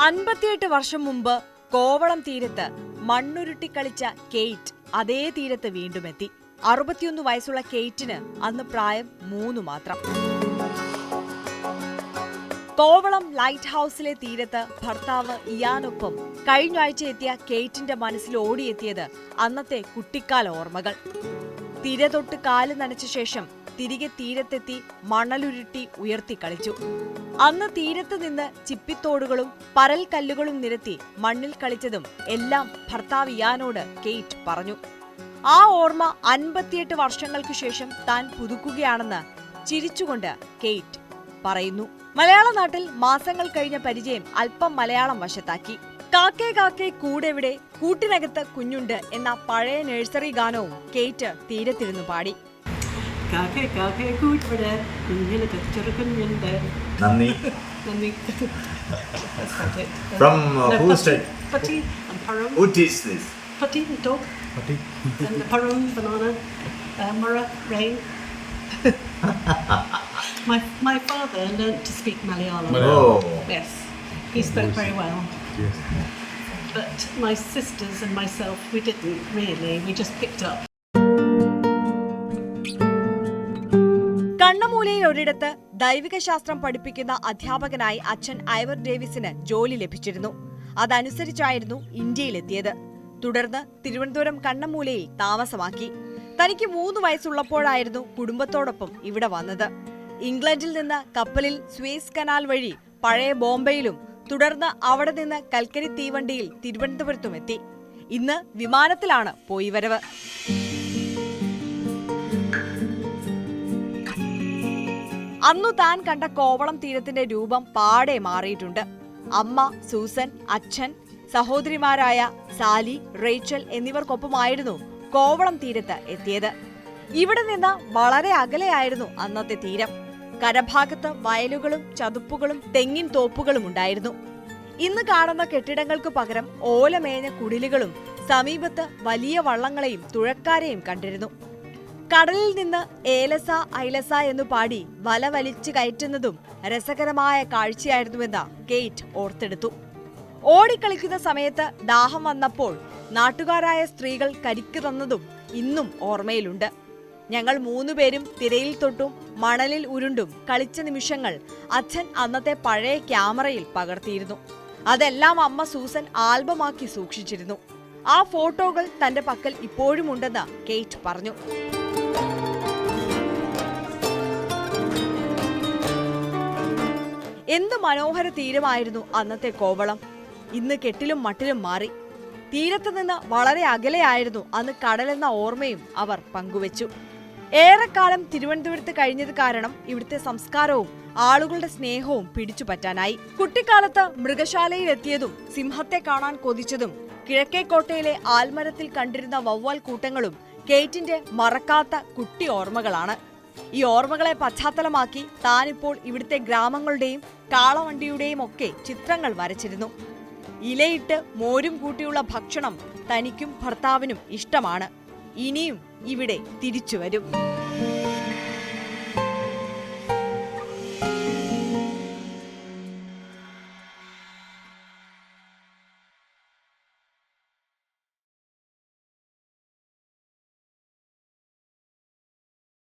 58 വർഷം മുമ്പ് കോവളം തീരത്ത് മണ്ണുരുട്ടി കളിച്ച കെയ്റ്റ് അതേ തീരത്ത് വീണ്ടും എത്തി. 61 വയസ്സുള്ള കെയ്റ്റിന് അന്ന് പ്രായം 3 മാത്രം. കോവളം ലൈറ്റ് ഹൌസിലെ തീരത്ത് ഭർത്താവ് ഇയാനൊപ്പം കഴിഞ്ഞ ആഴ്ച എത്തിയ കെയ്റ്റിന്റെ മനസ്സിൽ ഓടിയെത്തിയത് അന്നത്തെ കുട്ടിക്കാല ഓർമ്മകൾ. തിര തൊട്ട് കാല് നനച്ച ശേഷം തിരികെ തീരത്തെത്തി മണലുരുട്ടി ഉയർത്തി കളിച്ചു. അന്ന് തീരത്ത് നിന്ന് ചിപ്പിത്തോടുകളും പരൽ കല്ലുകളും നിരത്തി മണ്ണിൽ കളിച്ചതും എല്ലാം ഭർത്താവ് ഇയാനോട് കെയ്റ്റ് പറഞ്ഞു. ആ ഓർമ്മ 58 വർഷങ്ങൾക്ക് ശേഷം താൻ പുതുക്കുകയാണെന്ന് ചിരിച്ചുകൊണ്ട് കെയ്റ്റ് പറയുന്നു. മലയാള നാട്ടിൽ മാസങ്ങൾ കഴിഞ്ഞ പരിചയം അല്പം മലയാളം വശത്താക്കി. കാക്കേ കാക്കേ കൂടെവിടെ കൂട്ടിനകത്ത് കുഞ്ഞുണ്ട് എന്ന പഴയ നഴ്സറി ഗാനവും കെയ്റ്റ് തീരത്തിരുന്നു പാടി. Nandi. From whose state? Patti and Param. Who teaches this? Patti, the dog. Patti. And the Param, banana. Murra, rain. my father learnt to speak Malayalam. Oh. Yes, he spoke very well. Yes. But my sisters and myself, we didn't really. We just picked up. കണ്ണമൂലയിൽ ഒരിടത്ത് ദൈവികശാസ്ത്രം പഠിപ്പിക്കുന്ന അധ്യാപകനായി അച്ഛൻ ഐവർ ഡേവിസിന് ജോലി ലഭിച്ചിരുന്നു. അതനുസരിച്ചായിരുന്നു ഇന്ത്യയിലെത്തിയത്. തുടർന്ന് തിരുവനന്തപുരം കണ്ണമൂലയിൽ താമസമാക്കി. തനിക്ക് 3 വയസ്സുള്ളപ്പോഴായിരുന്നു കുടുംബത്തോടൊപ്പം ഇവിടെ വന്നത്. ഇംഗ്ലണ്ടിൽ നിന്ന് കപ്പലിൽ സ്വേസ് കനാൽ വഴി പഴയ ബോംബെയിലും തുടർന്ന് അവിടെ നിന്ന് കൽക്കരി തീവണ്ടിയിൽ തിരുവനന്തപുരത്തും എത്തി. ഇന്ന് വിമാനത്തിലാണ് പോയി വരവ്. അന്നു താൻ കണ്ട കോവളം തീരത്തിന്റെ രൂപം പാടെ മാറിയിട്ടുണ്ട്. അമ്മ സൂസൻ, അച്ഛൻ, സഹോദരിമാരായ സാലി, റേച്ചൽ എന്നിവർക്കൊപ്പമായിരുന്നു കോവളം തീരത്ത് എത്തിയത്. ഇവിടെ നിന്ന് വളരെ അകലെയായിരുന്നു അന്നത്തെ തീരം. കരഭാഗത്ത് വയലുകളും ചതുപ്പുകളും തെങ്ങിൻ തോപ്പുകളും ഉണ്ടായിരുന്നു. ഇന്ന് കാണുന്ന കെട്ടിടങ്ങൾക്ക് പകരം ഓലമേഞ്ഞ കുടിലുകളും സമീപത്ത് വലിയ വള്ളങ്ങളെയും തുഴക്കാരെയും കണ്ടിരുന്നു. കടലിൽ നിന്ന് ഏലസ ഐലസ എന്നു പാടി വല വലിച്ചു കയറ്റുന്നതും രസകരമായ കാഴ്ചയായിരുന്നുവെന്ന് കെയ്റ്റ് ഓർത്തെടുത്തു. ഓടിക്കളിക്കുന്ന സമയത്ത് ദാഹം വന്നപ്പോൾ നാട്ടുകാരായ സ്ത്രീകൾ കരിക്ക് തന്നതും ഇന്നും ഓർമ്മയിലുണ്ട്. ഞങ്ങൾ 3 പേരും തിരയിൽ തൊട്ടും മണലിൽ ഉരുണ്ടും കളിച്ച നിമിഷങ്ങൾ അച്ഛൻ അന്നത്തെ പഴയ ക്യാമറയിൽ പകർത്തിയിരുന്നു. അതെല്ലാം അമ്മ സൂസൻ ആൽബമാക്കി സൂക്ഷിച്ചിരുന്നു. ആ ഫോട്ടോകൾ തന്റെ പക്കൽ ഇപ്പോഴും ഉണ്ടെന്ന് കെയ്റ്റ് പറഞ്ഞു. എന്ത് മനോഹര തീരമായിരുന്നു അന്നത്തെ കോവളം. ഇന്ന് കെട്ടിലും മട്ടിലും മാറി. തീരത്ത് നിന്ന് വളരെ അകലെയായിരുന്നു അന്ന് കടലെന്ന ഓർമ്മയും അവർ പങ്കുവച്ചു. ഏറെക്കാലം തിരുവനന്തപുരത്ത് കഴിഞ്ഞത് കാരണം ഇവിടുത്തെ സംസ്കാരവും ആളുകളുടെ സ്നേഹവും പിടിച്ചുപറ്റാനായി. കുട്ടിക്കാലത്ത് മൃഗശാലയിൽ എത്തിയതും സിംഹത്തെ കാണാൻ കൊതിച്ചതും കിഴക്കേക്കോട്ടയിലെ ആൽമരത്തിൽ കണ്ടിരുന്ന വവ്വാൽ കൂട്ടങ്ങളും കെയ്റ്റിന്റെ മറക്കാത്ത കുട്ടി ഓർമ്മകളാണ്. ഈ ഓർമ്മകളെ പശ്ചാത്തലമാക്കി താനിപ്പോൾ ഇവിടുത്തെ ഗ്രാമങ്ങളുടെയും കാളവണ്ടിയുടെയും ഒക്കെ ചിത്രങ്ങൾ വരച്ചിരുന്നു. ഇലയിട്ട് മോരും കൂട്ടിയുള്ള ഭക്ഷണം തനിക്കും ഭർത്താവിനും ഇഷ്ടമാണ്. ഇനിയും ഇവിടെ തിരിച്ചുവരും.